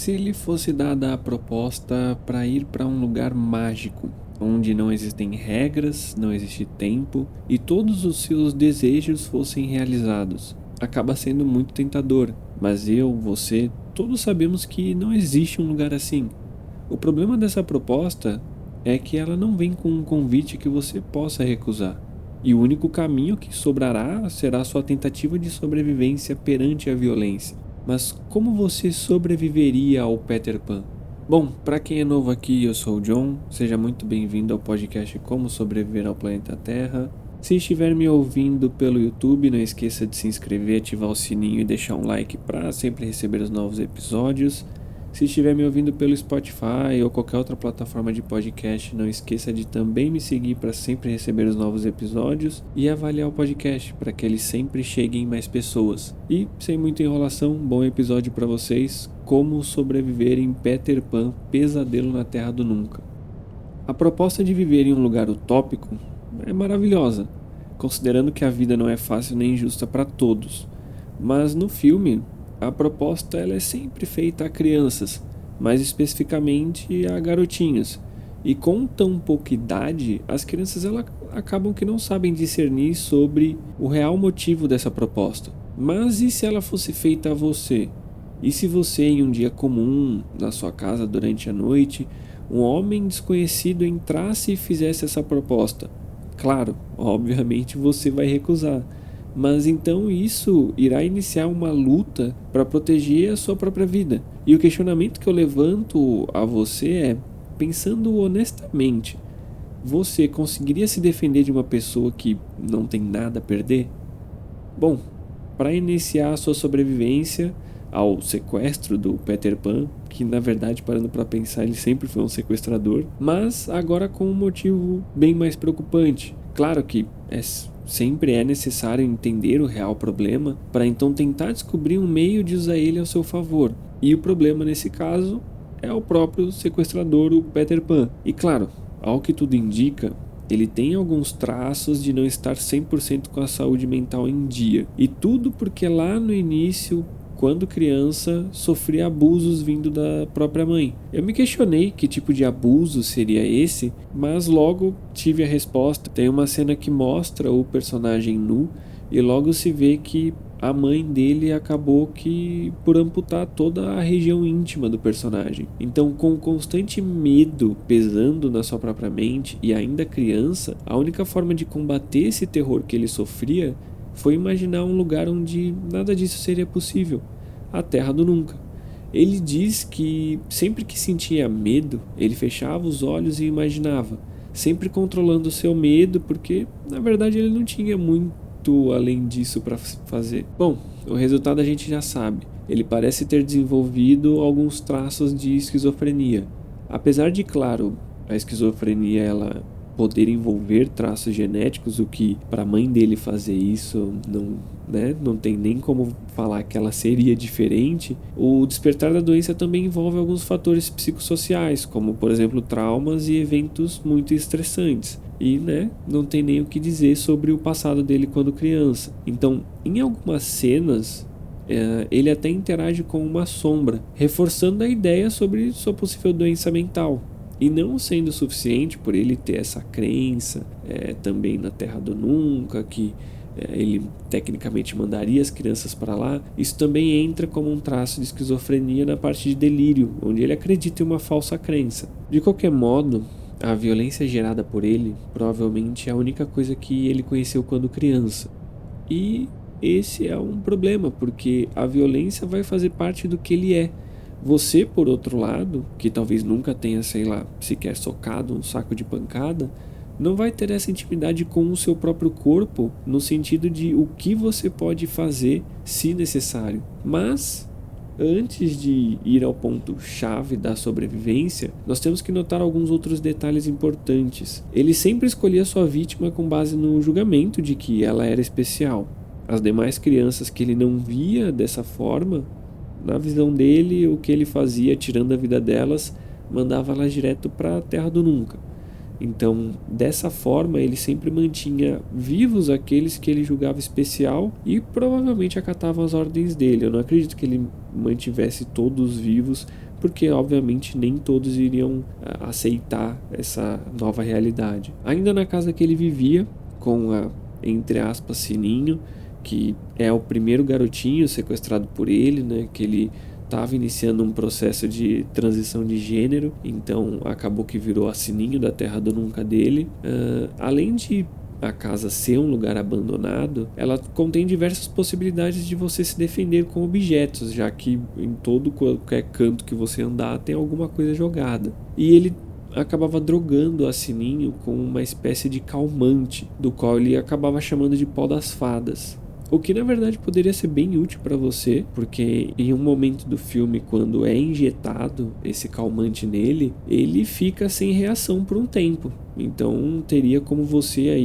Se lhe fosse dada a proposta para ir para um lugar mágico, onde não existem regras, não existe tempo e todos os seus desejos fossem realizados, acaba sendo muito tentador, mas eu, você, todos sabemos que não existe um lugar assim. O problema dessa proposta é que ela não vem com um convite que você possa recusar. E o único caminho que sobrará será sua tentativa de sobrevivência perante a violência. Mas como você sobreviveria ao Peter Pan? Bom, para quem é novo aqui, eu sou o John. Seja muito bem-vindo ao podcast Como Sobreviver ao Planeta Terra. Se estiver me ouvindo pelo YouTube, não esqueça de se inscrever, ativar o sininho e deixar um like para sempre receber os novos episódios. Se estiver me ouvindo pelo Spotify ou qualquer outra plataforma de podcast, não esqueça de também me seguir para sempre receber os novos episódios e avaliar o podcast para que ele sempre chegue em mais pessoas. E, sem muita enrolação, bom episódio para vocês, Como Sobreviver em Peter Pan, Pesadelo na Terra do Nunca. A proposta de viver em um lugar utópico é maravilhosa, considerando que a vida não é fácil nem justa para todos. Mas no filme, a proposta ela é sempre feita a crianças, mais especificamente a garotinhas. E com tão pouca idade, as crianças acabam que não sabem discernir sobre o real motivo dessa proposta. Mas e se ela fosse feita a você? E se você, em um dia comum, na sua casa durante a noite, um homem desconhecido entrasse e fizesse essa proposta? Claro, obviamente você vai recusar. Mas então isso irá iniciar uma luta para proteger a sua própria vida. E o questionamento que eu levanto a você é, pensando honestamente, você conseguiria se defender de uma pessoa que não tem nada a perder? Bom, para iniciar a sua sobrevivência ao sequestro do Peter Pan, que na verdade, parando para pensar, ele sempre foi um sequestrador, mas agora com um motivo bem mais preocupante. Claro que sempre é necessário entender o real problema para então tentar descobrir um meio de usar ele ao seu favor. E o problema nesse caso é o próprio sequestrador, o Peter Pan. E claro, ao que tudo indica, ele tem alguns traços de não estar 100% com a saúde mental em dia. E tudo porque lá no início, quando criança, sofria abusos vindo da própria mãe. Eu me questionei que tipo de abuso seria esse, mas logo tive a resposta. Tem uma cena que mostra o personagem nu e logo se vê que a mãe dele acabou que por amputar toda a região íntima do personagem. Então, com constante medo pesando na sua própria mente e ainda criança, a única forma de combater esse terror que ele sofria foi imaginar um lugar onde nada disso seria possível, a Terra do Nunca. Ele diz que sempre que sentia medo, ele fechava os olhos e imaginava, sempre controlando o seu medo, porque na verdade ele não tinha muito além disso para fazer. Bom, o resultado a gente já sabe. Ele parece ter desenvolvido alguns traços de esquizofrenia. Apesar de, claro, a esquizofrenia ela poder envolver traços genéticos, o que para a mãe dele fazer isso não tem nem como falar que ela seria diferente. O despertar da doença também envolve alguns fatores psicossociais, como por exemplo traumas e eventos muito estressantes. E não tem nem o que dizer sobre o passado dele quando criança. Então, em algumas cenas, ele até interage com uma sombra, reforçando a ideia sobre sua possível doença mental. E não sendo suficiente por ele ter essa crença também na Terra do Nunca, que ele tecnicamente mandaria as crianças para lá, isso também entra como um traço de esquizofrenia na parte de delírio, onde ele acredita em uma falsa crença. De qualquer modo, a violência gerada por ele provavelmente é a única coisa que ele conheceu quando criança. E esse é um problema, porque a violência vai fazer parte do que ele é. Você, por outro lado, que talvez nunca tenha, sequer socado um saco de pancada, não vai ter essa intimidade com o seu próprio corpo, no sentido de o que você pode fazer se necessário. Mas, antes de ir ao ponto-chave da sobrevivência, nós temos que notar alguns outros detalhes importantes. Ele sempre escolhia sua vítima com base no julgamento de que ela era especial. As demais crianças que ele não via dessa forma, na visão dele, o que ele fazia, tirando a vida delas, mandava elas direto para a Terra do Nunca. Então, dessa forma, ele sempre mantinha vivos aqueles que ele julgava especial e provavelmente acatavam as ordens dele. Eu não acredito que ele mantivesse todos vivos, porque obviamente nem todos iriam aceitar essa nova realidade. Ainda na casa que ele vivia, com a, entre aspas, Sininho, que é o primeiro garotinho sequestrado por ele, né, que ele estava iniciando um processo de transição de gênero, então acabou que virou a Sininho da Terra do Nunca dele. Além de a casa ser um lugar abandonado, ela contém diversas possibilidades de você se defender com objetos, já que em todo qualquer canto que você andar tem alguma coisa jogada. E ele acabava drogando a Sininho com uma espécie de calmante, do qual ele acabava chamando de pó das fadas. O que na verdade poderia ser bem útil para você, porque em um momento do filme, quando é injetado esse calmante nele, ele fica sem reação por um tempo. Então teria como você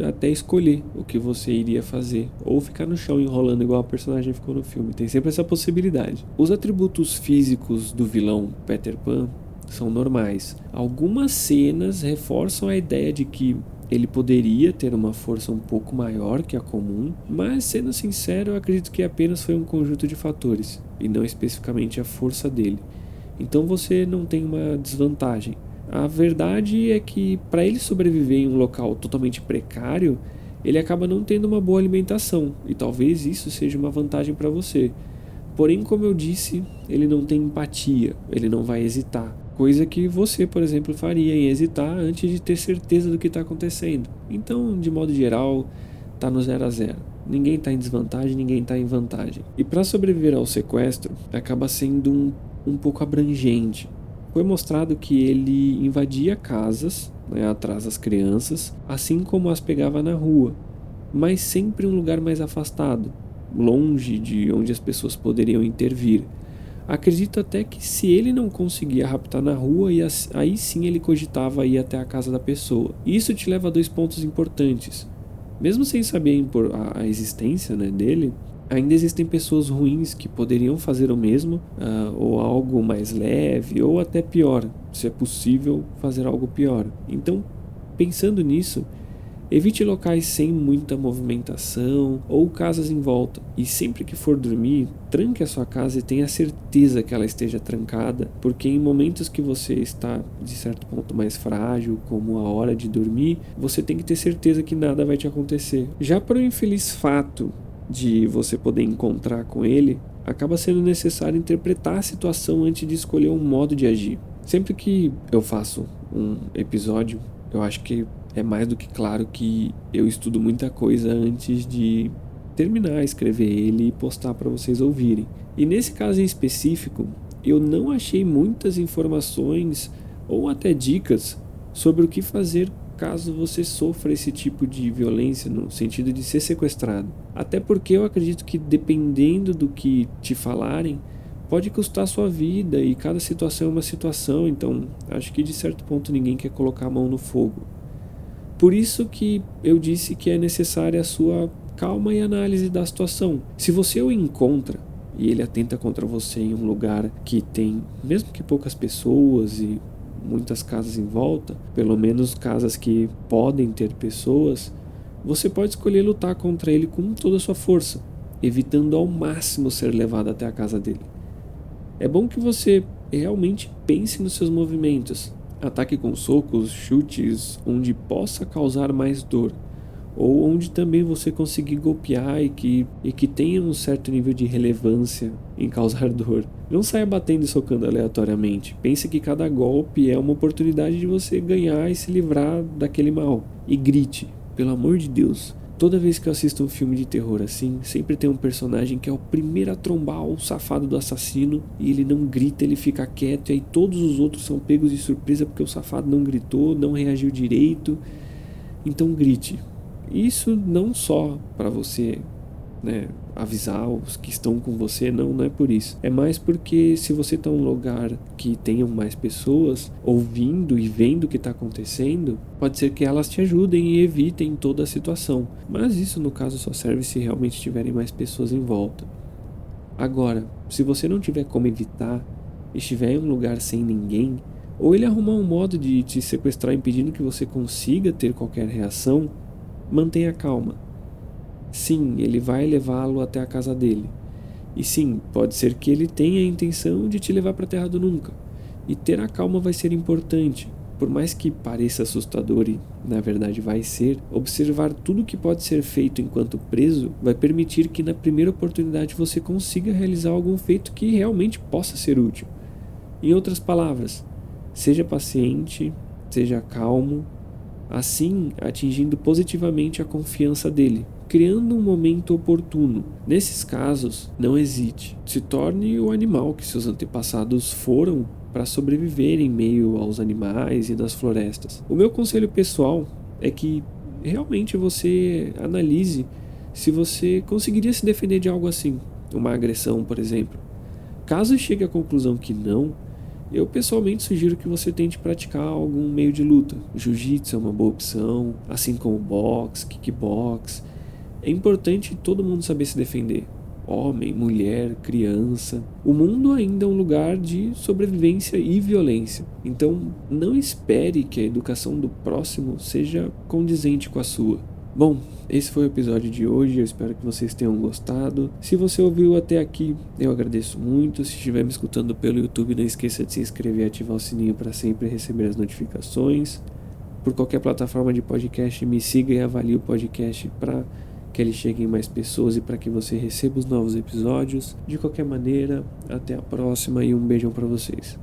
até escolher o que você iria fazer, ou ficar no chão enrolando igual a personagem ficou no filme. Tem sempre essa possibilidade. Os atributos físicos do vilão Peter Pan são normais. Algumas cenas reforçam a ideia de que ele poderia ter uma força um pouco maior que a comum, mas sendo sincero, eu acredito que apenas foi um conjunto de fatores, e não especificamente a força dele. Então você não tem uma desvantagem. A verdade é que para ele sobreviver em um local totalmente precário, ele acaba não tendo uma boa alimentação, e talvez isso seja uma vantagem para você. Porém, como eu disse, ele não tem empatia, ele não vai hesitar. Coisa que você, por exemplo, faria em hesitar antes de ter certeza do que está acontecendo. Então, de modo geral, tá no 0 a 0. Ninguém está em desvantagem, ninguém está em vantagem. E para sobreviver ao sequestro, acaba sendo um pouco abrangente. Foi mostrado que ele invadia casas, né, atrás das crianças, assim como as pegava na rua, mas sempre em um lugar mais afastado, longe de onde as pessoas poderiam intervir. Acredito até que se ele não conseguia raptar na rua, aí sim ele cogitava ir até a casa da pessoa. E isso te leva a dois pontos importantes. Mesmo sem saber a existência, né, dele, ainda existem pessoas ruins que poderiam fazer o mesmo, ou algo mais leve, ou até pior, se é possível fazer algo pior. Então, pensando nisso, evite locais sem muita movimentação ou casas em volta. E sempre que for dormir, tranque a sua casa e tenha certeza que ela esteja trancada, porque em momentos que você está de certo ponto mais frágil, como a hora de dormir, você tem que ter certeza que nada vai te acontecer. Já para o infeliz fato de você poder encontrar com ele, acaba sendo necessário interpretar a situação antes de escolher um modo de agir. Sempre que eu faço um episódio, eu acho que é mais do que claro que eu estudo muita coisa antes de terminar, escrever ele e postar para vocês ouvirem. E nesse caso em específico, eu não achei muitas informações ou até dicas sobre o que fazer caso você sofra esse tipo de violência no sentido de ser sequestrado. Até porque eu acredito que dependendo do que te falarem, pode custar sua vida e cada situação é uma situação, então acho que de certo ponto ninguém quer colocar a mão no fogo. Por isso que eu disse que é necessária a sua calma e análise da situação. Se você o encontra e ele atenta contra você em um lugar que tem, mesmo que poucas pessoas e muitas casas em volta, pelo menos casas que podem ter pessoas, você pode escolher lutar contra ele com toda a sua força, evitando ao máximo ser levado até a casa dele. É bom que você realmente pense nos seus movimentos. Ataque com socos, chutes, onde possa causar mais dor, ou onde também você conseguir golpear e que tenha um certo nível de relevância em causar dor. Não saia batendo e socando aleatoriamente. Pense que cada golpe é uma oportunidade de você ganhar e se livrar daquele mal. E grite, pelo amor de Deus. Toda vez que eu assisto um filme de terror assim, sempre tem um personagem que é o primeiro a trombar o safado do assassino e ele não grita, ele fica quieto, e aí todos os outros são pegos de surpresa porque o safado não gritou, não reagiu direito. Então grite. Isso não só para você, né, avisar os que estão com você, não é por isso. É mais porque se você está em um lugar que tenham mais pessoas ouvindo e vendo o que está acontecendo, pode ser que elas te ajudem e evitem toda a situação. Mas isso no caso só serve se realmente tiverem mais pessoas em volta. Agora, se você não tiver como evitar, estiver em um lugar sem ninguém, ou ele arrumar um modo de te sequestrar impedindo que você consiga ter qualquer reação, mantenha calma. Sim, ele vai levá-lo até a casa dele. E sim, pode ser que ele tenha a intenção de te levar para a Terra do Nunca. E ter a calma vai ser importante. Por mais que pareça assustador e, na verdade, vai ser, observar tudo o que pode ser feito enquanto preso vai permitir que na primeira oportunidade você consiga realizar algum feito que realmente possa ser útil. Em outras palavras, seja paciente, seja calmo, assim atingindo positivamente a confiança dele, criando um momento oportuno. Nesses casos, não hesite, se torne o animal que seus antepassados foram para sobreviver em meio aos animais e nas florestas. O meu conselho pessoal é que realmente você analise se você conseguiria se defender de algo assim, uma agressão, por exemplo. Caso chegue à conclusão que não, eu pessoalmente sugiro que você tente praticar algum meio de luta. Jiu-jitsu é uma boa opção, assim como boxe, kickbox. É importante todo mundo saber se defender. Homem, mulher, criança. O mundo ainda é um lugar de sobrevivência e violência. Então, não espere que a educação do próximo seja condizente com a sua. Bom, esse foi o episódio de hoje, eu espero que vocês tenham gostado. Se você ouviu até aqui, eu agradeço muito. Se estiver me escutando pelo YouTube, não esqueça de se inscrever e ativar o sininho para sempre receber as notificações. Por qualquer plataforma de podcast, me siga e avalie o podcast para que ele chegue em mais pessoas e para que você receba os novos episódios. De qualquer maneira, até a próxima e um beijão para vocês.